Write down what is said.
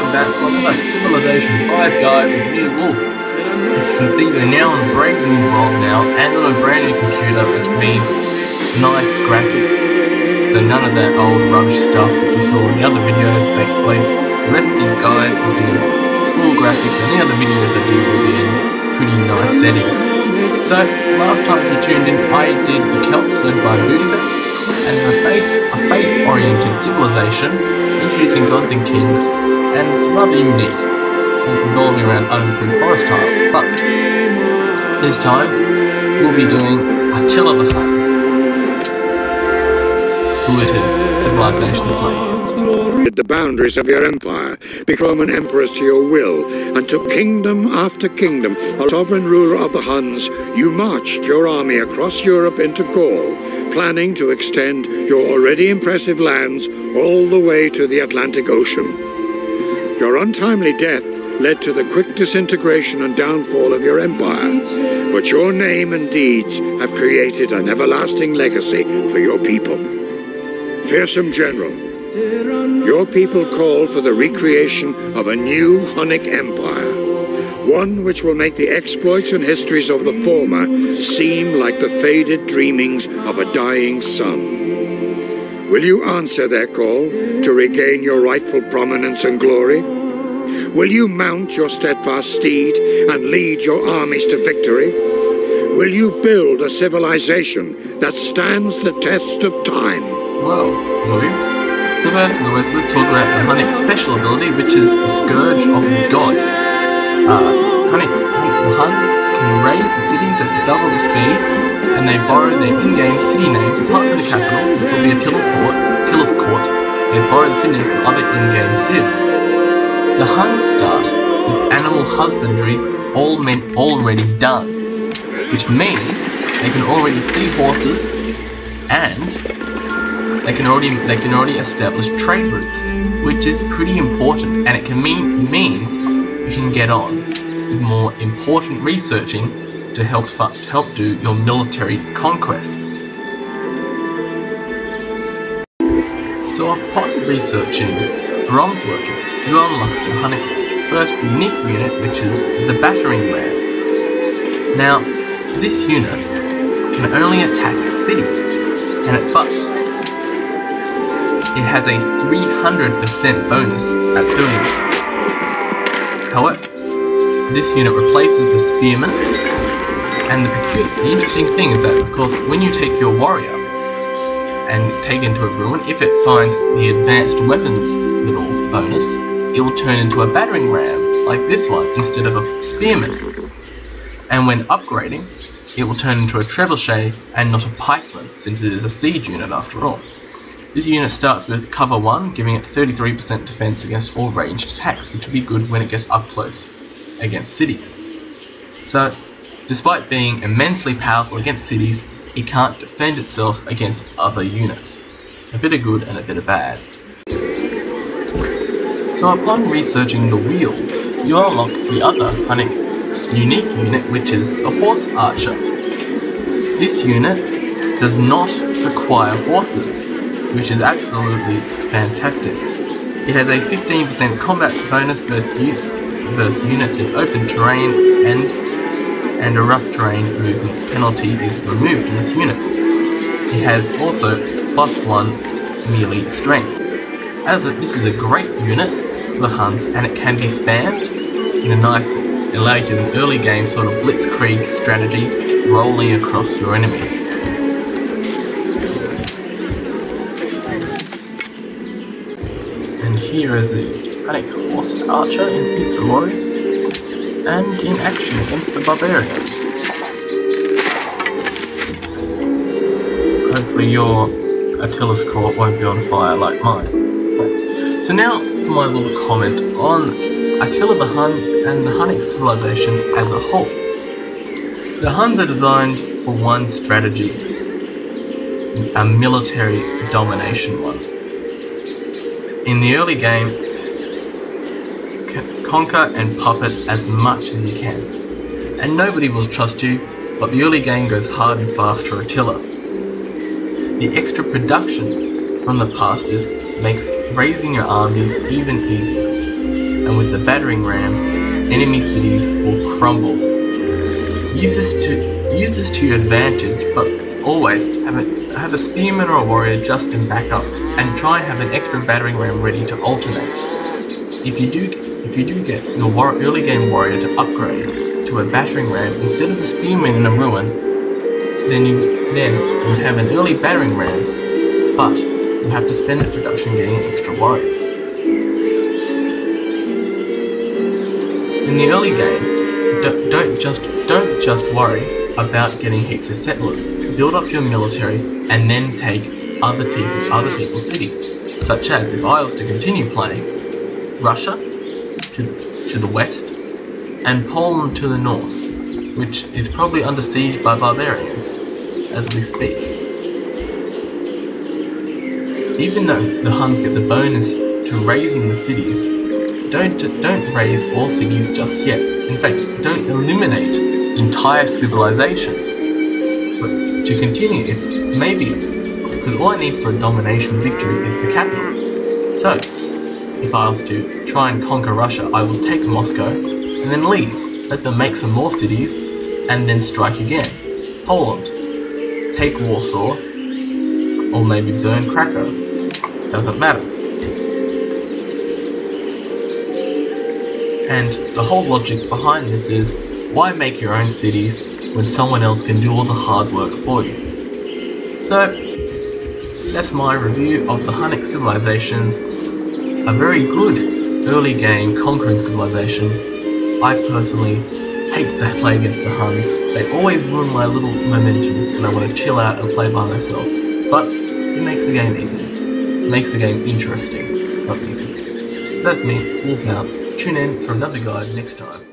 welcome back to another Civilization 5 guide with me, Woolf. As you can see, we're now on a brand new world now, and on a brand new computer, which means nice graphics. So none of that old rubbish stuff that you saw in the other videos, thankfully. The rest of these guides will be in full graphics, and the other videos I do will be in pretty nice settings. So, last time if you tuned in, I did the Celts led by Boudica, and a faith-oriented civilization, introducing gods and kings, and it's rather unique, revolving around unimproved forest tiles. But this time, we'll be doing Attilla the Hun, bulleted civilization to play against. The boundaries of your empire, become an empress to your will, and took kingdom after kingdom. As sovereign ruler of the Huns, you marched your army across Europe into Gaul, planning to extend your already impressive lands all the way to the Atlantic Ocean. Your untimely death led to the quick disintegration and downfall of your empire, but your name and deeds have created an everlasting legacy for your people. Fearsome general, your people call for the recreation of a new Hunnic empire, one which will make the exploits and histories of the former seem like the faded dreamings of a dying sun. Will you answer their call to regain your rightful prominence and glory? Will you mount your steadfast steed and lead your armies to victory? Will you build a civilization that stands the test of time? Well, Louis. So first, let's talk about the Hunnic special ability, which is the Scourge of the God. The Huns can raise the cities at double the speed, and they borrow their in-game city names, apart from the capital, which will be Attila's Court. They borrow the city names from other in-game civs. The Huns start with animal husbandry already done, which means they can already see horses, and they can already establish trade routes, which is pretty important, and it means you can get on with more important researching to help do your military conquests. So upon researching bronze working, you unlock the Hunnic first unique unit, which is the battering ram. Now, this unit can only attack cities, but it has a 300% bonus at doing this. However, this unit replaces the spearman, and the interesting thing is that, of course, when you take your warrior and take it into a ruin, if it finds the advanced weapons little bonus, it will turn into a battering ram, like this one, instead of a spearman. And when upgrading, it will turn into a trebuchet and not a pikeman, since it is a siege unit after all. This unit starts with cover 1, giving it 33% defense against all ranged attacks, which will be good when it gets up close against cities. So, despite being immensely powerful against cities, it can't defend itself against other units. A bit of good and a bit of bad. So upon researching the wheel, you unlock the other Hunnic unique unit, which is the horse archer. This unit does not require horses, which is absolutely fantastic. It has a 15% combat bonus versus units in open terrain, and a rough terrain movement penalty is removed in this unit. It has also +1 melee strength. This is a great unit for the Huns, and it can be spammed in a nice, allows you an early game sort of blitzkrieg strategy, rolling across your enemies. And here is the Hunnic horse archer in his glory, and in action against the barbarians. Hopefully your Attila's court won't be on fire like mine. So now for my little comment on Attila the Hun and the Hunnic civilization as a whole. The Huns are designed for one strategy, a military domination one. In the early game, conquer and puppet as much as you can, and nobody will trust you, but the early game goes hard and fast for Attila. The extra production from the pastures makes raising your armies even easier, and with the battering ram, enemy cities will crumble. Use this to your advantage, but always have a spearman or a warrior just in backup, and try and have an extra battering ram ready to alternate. If you do get your early game warrior to upgrade to a battering ram instead of a spearman in a ruin, then you have an early battering ram, but you have to spend the production getting an extra warrior. In the early game, don't just worry about getting heaps of settlers. Build up your military and then take other people's cities. Such as, if I was to continue playing, Russia to the west and Poland to the north, which is probably under siege by barbarians as we speak. Even though the Huns get the bonus to raising the cities, don't raise all cities just yet. In fact, don't eliminate entire civilizations. But to continue, because all I need for a domination victory is the capital. So, if I was to try and conquer Russia, I will take Moscow and then leave. Let them make some more cities and then strike again. Poland, take Warsaw, or maybe burn Krakow. Doesn't matter. And the whole logic behind this is, why make your own cities when someone else can do all the hard work for you? So, that's my review of the Hunnic civilization. A very good early game conquering civilization. I personally hate to play against the Huns. They always ruin my little momentum and I want to chill out and play by myself. But it makes the game easy. It makes the game interesting, not easy. So that's me, Wolf out. Tune in for another guide next time.